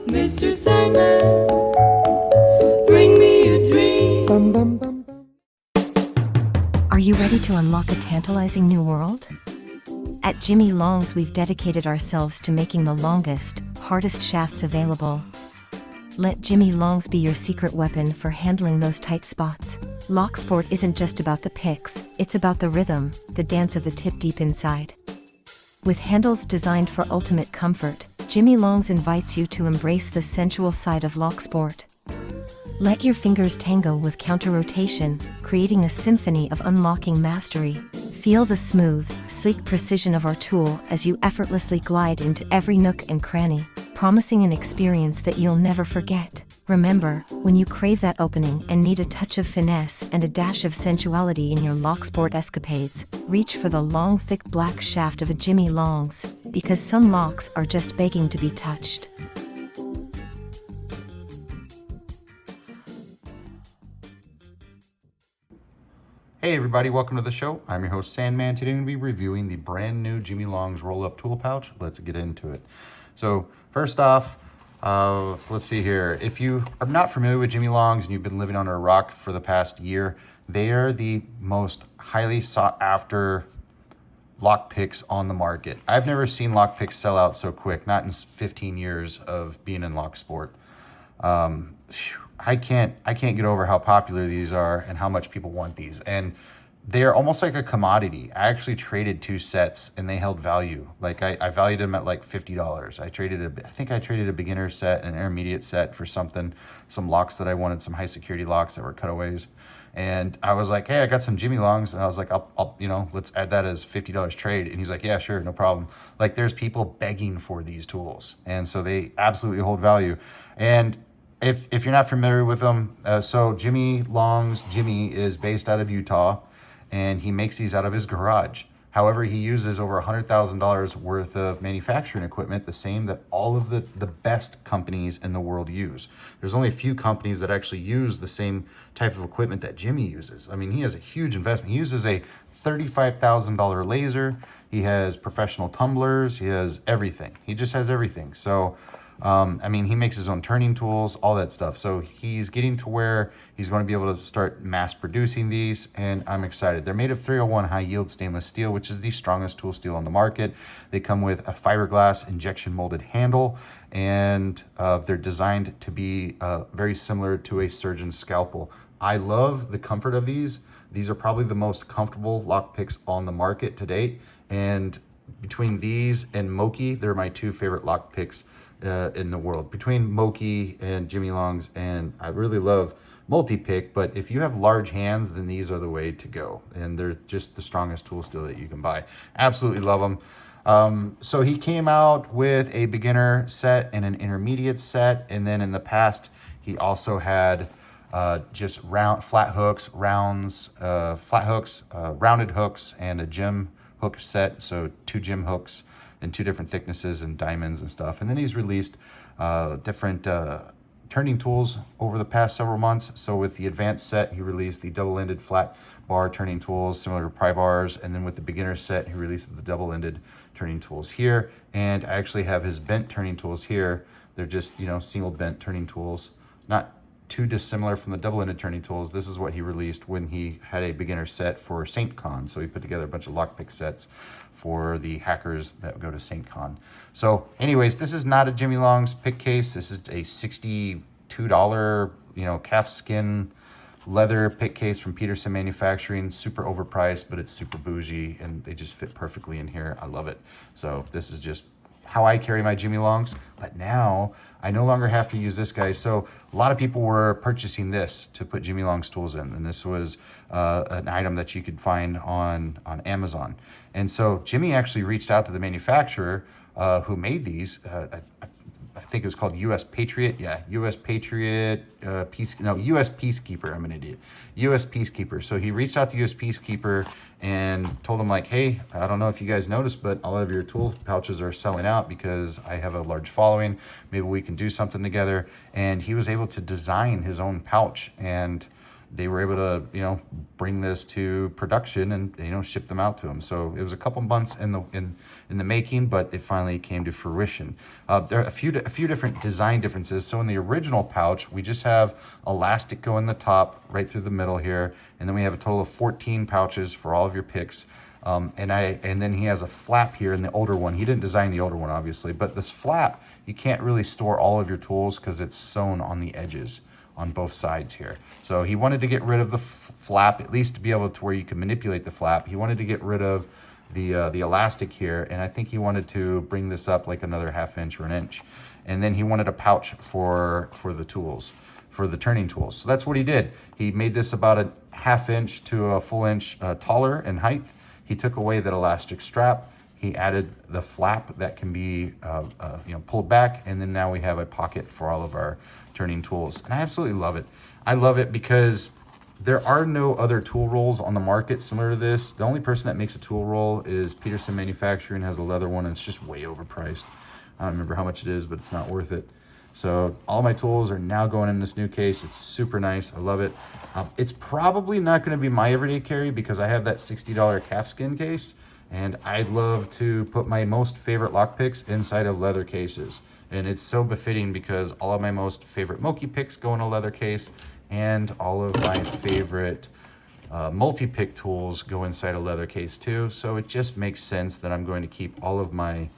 Mr. Sandman, bring me a dream. Are you ready to unlock a tantalizing new world? At Jimy Longs, we've dedicated ourselves to making the longest, hardest shafts available. Let Jimy Longs be your secret weapon for handling those tight spots. Locksport isn't just about the picks, it's about the rhythm, the dance of the tip deep inside. With handles designed for ultimate comfort, Jimy Longs invites you to embrace the sensual side of locksport. Let your fingers tango with counter-rotation, creating a symphony of unlocking mastery. Feel the smooth, sleek precision of our tool as you effortlessly glide into every nook and cranny, promising an experience that you'll never forget. Remember, when you crave that opening and need a touch of finesse and a dash of sensuality in your locksport escapades, reach for the long, thick black shaft of a Jimy Longs, because some locks are just begging to be touched. Hey everybody, welcome to the show. I'm your host Sandman. Today I'm going to be reviewing the brand new Jimy Longs roll-up tool pouch. Let's get into it. So first off, let's see here. If you are not familiar with Jimy Longs and you've been living under a rock for the past year, they are the most highly sought after lockpicks on the market. I've never seen lockpicks sell out so quick, not in 15 years of being in locksport. I can't get over how popular these are and how much people want these. And they're almost like a commodity. I actually traded 2 sets and they held value. Like I valued them at like $50. I think I traded a beginner set and an intermediate set for some locks that I wanted, some high security locks that were cutaways. And I was like, hey, I got some Jimy Longs. And I was like, I'll let's add that as $50 trade. And he's like, yeah, sure, no problem. Like there's people begging for these tools. And so they absolutely hold value. And if you're not familiar with them, so Jimy Longs, Jimy is based out of Utah, and he makes these out of his garage. However, he uses over $100,000 worth of manufacturing equipment, the same that all of the best companies in the world use. There's only a few companies that actually use the same type of equipment that Jimy uses. I mean, he has a huge investment. He uses a $35,000 laser. He has professional tumblers. He has everything. He just has everything. So he makes his own turning tools, all that stuff. So he's getting to where he's going to be able to start mass producing these, and I'm excited. They're made of 301 high yield stainless steel, which is the strongest tool steel on the market. They come with a fiberglass injection molded handle, and they're designed to be very similar to a surgeon's scalpel. I love the comfort of these. These are probably the most comfortable lockpicks on the market to date, and between these and Moki, they're my 2 favorite lockpicks in the world. Between Moki and Jimy Longs, and I really love Multipick, but if you have large hands, then these are the way to go. And they're just the strongest tool steel that you can buy. Absolutely love them. So he came out with a beginner set and an intermediate set, and then in the past, he also had just flat hooks, rounded hooks, and a gym hook set. So 2 gym hooks in 2 different thicknesses and diamonds and stuff. And then he's released different turning tools over the past several months. So with the advanced set, he released the double-ended flat bar turning tools similar to pry bars. And then with the beginner set, he released the double-ended turning tools here. And I actually have his bent turning tools here. They're just, single bent turning tools, not too dissimilar from the double-ended turning tools. This is what he released when he had a beginner set for SaintCon. So he put together a bunch of lockpick sets for the hackers that go to SaintCon. So anyways, this is not a Jimy Longs pick case. This is a $62, calf skin leather pick case from Peterson Manufacturing. Super overpriced, but it's super bougie, and they just fit perfectly in here. I love it. So this is just how I carry my Jimy Longs, but now I no longer have to use this guy. So a lot of people were purchasing this to put Jimy Longs tools in, and this was an item that you could find on Amazon. And so Jimy actually reached out to the manufacturer who made these. I think it was called U.S. Patriot. Yeah, U.S. Patriot, U.S. Peacekeeper. I'm an idiot. U.S. Peacekeeper. So he reached out to U.S. Peacekeeper and told him like, hey, I don't know if you guys noticed, but all of your tool pouches are selling out because I have a large following. Maybe we can do something together. And he was able to design his own pouch. And they were able to, you know, bring this to production and, you know, ship them out to them. So it was a couple months in the making, but it finally came to fruition. There are a few different design differences. So in the original pouch, we just have elastic go in the top, right through the middle here, and then we have a total of 14 pouches for all of your picks. And then he has a flap here in the older one. He didn't design the older one, obviously, but this flap, you can't really store all of your tools because it's sewn on the edges on both sides here. So he wanted to get rid of the flap, at least to be able to where you can manipulate the flap. He wanted to get rid of the elastic here, and I think he wanted to bring this up like another 1/2 inch or 1 inch. And then he wanted a pouch for the tools, for the turning tools. So that's what he did. He made this about a 1/2 inch to a full inch taller in height. He took away that elastic strap. He added the flap that can be you know, pulled back, and then now we have a pocket for all of our turning tools. And I absolutely love it. I love it because there are no other tool rolls on the market similar to this. The only person that makes a tool roll is Peterson Manufacturing, has a leather one, and it's just way overpriced. I don't remember how much it is, but it's not worth it. So all my tools are now going in this new case. It's super nice. I love it. It's probably not going to be my everyday carry because I have that $60 calfskin case, and I love to put my most favorite lockpicks inside of leather cases. And it's so befitting because all of my most favorite Multipicks go in a leather case, and all of my favorite Multipick tools go inside a leather case too. So it just makes sense that I'm going to keep all of my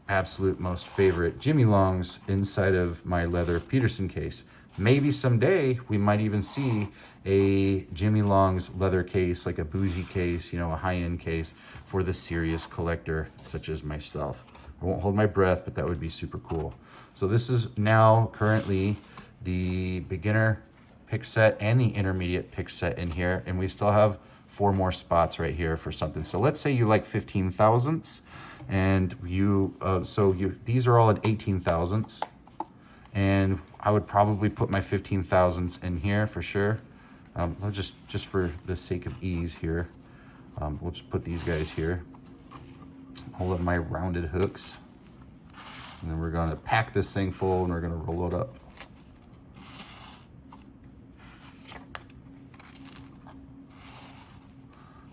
absolute most favorite Jimy Longs inside of my leather Peterson case. Maybe someday we might even see a Jimy Longs leather case, like a bougie case, you know, a high-end case for the serious collector such as myself. I won't hold my breath, but that would be super cool. So this is now currently the beginner pick set and the intermediate pick set in here, and we still have 4 more spots right here for something. So let's say you like 15 thousandths, and these are all at 18 thousandths, and I would probably put my 15 thousandths in here for sure. I'll just for the sake of ease here, we'll just put these guys here, all of my rounded hooks, and then we're gonna pack this thing full and we're gonna roll it up.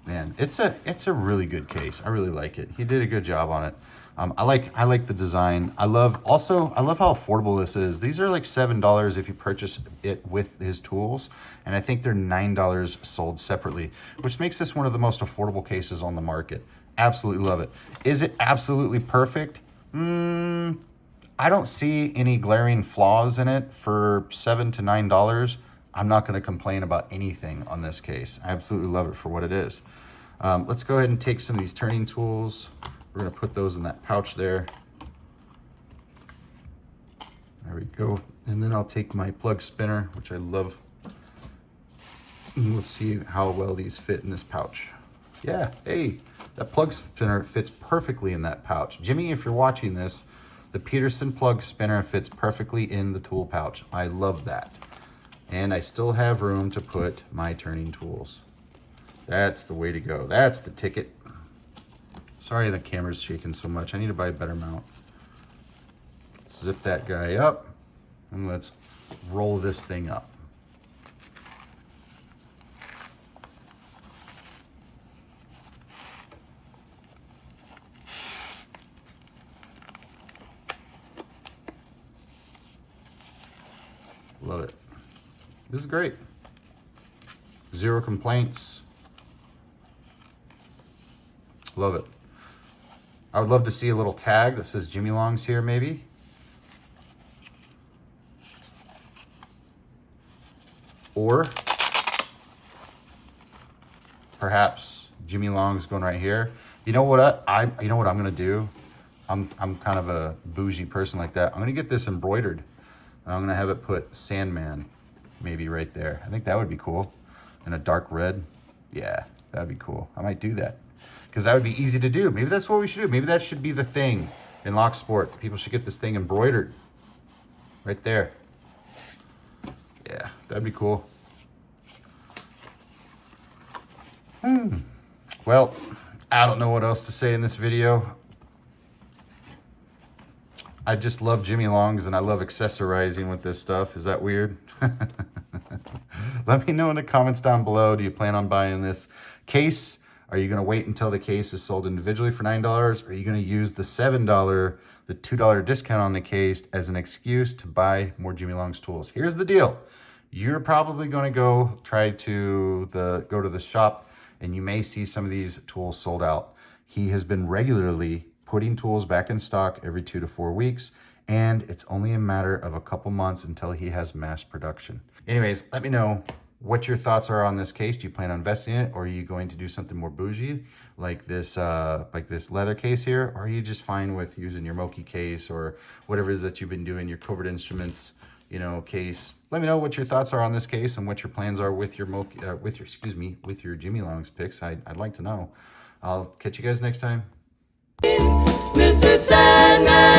Man, it's a really good case. I really like it. He did a good job on it. I like the design. I love how affordable this is. These are like $7 if you purchase it with his tools, and I think they're $9 sold separately, which makes this one of the most affordable cases on the market. Absolutely love it. Is it absolutely perfect? I don't see any glaring flaws in it for $7 to $9. I'm not going to complain about anything on this case. I absolutely love it for what it is. Let's go ahead and take some of these turning tools. We're going to put those in that pouch there. There we go. And then I'll take my plug spinner, which I love. And let's see how well these fit in this pouch. Yeah, hey, that plug spinner fits perfectly in that pouch. Jimmy, if you're watching this, the Peterson plug spinner fits perfectly in the tool pouch. I love that. And I still have room to put my turning tools. That's the way to go. That's the ticket. Sorry the camera's shaking so much. I need to buy a better mount. Zip that guy up, and let's roll this thing up. Love it. This is great. 0 complaints. Love it. I would love to see a little tag that says Jimy Longs here, maybe. Or perhaps Jimy Longs going right here. You know what I'm gonna do? I'm kind of a bougie person like that. I'm gonna get this embroidered. I'm gonna have it put Sandman maybe right there. I think that would be cool. In a dark red. Yeah, that'd be cool. I might do that, because that would be easy to do. Maybe that's what we should do. Maybe that should be the thing in locksport. People should get this thing embroidered right there. Yeah, that'd be cool. Well, I don't know what else to say in this video. I just love Jimy Longs, and I love accessorizing with this stuff. Is that weird? Let me know in the comments down below. Do you plan on buying this case? Are you going to wait until the case is sold individually for $9? Or are you going to use the $7, the $2 discount on the case as an excuse to buy more Jimy Longs tools? Here's the deal. You're probably going to go to the shop, and you may see some of these tools sold out. He has been regularly putting tools back in stock every 2 to 4 weeks, and it's only a matter of a couple months until he has mass production. Anyways, let me know what your thoughts are on this case. Do you plan on investing in it, or are you going to do something more bougie like this leather case here? Or are you just fine with using your Moki case or whatever it is that you've been doing, your covert instruments, case? Let me know what your thoughts are on this case and what your plans are with your Jimy Longs picks. I'd like to know. I'll catch you guys next time. Mr. Sandman.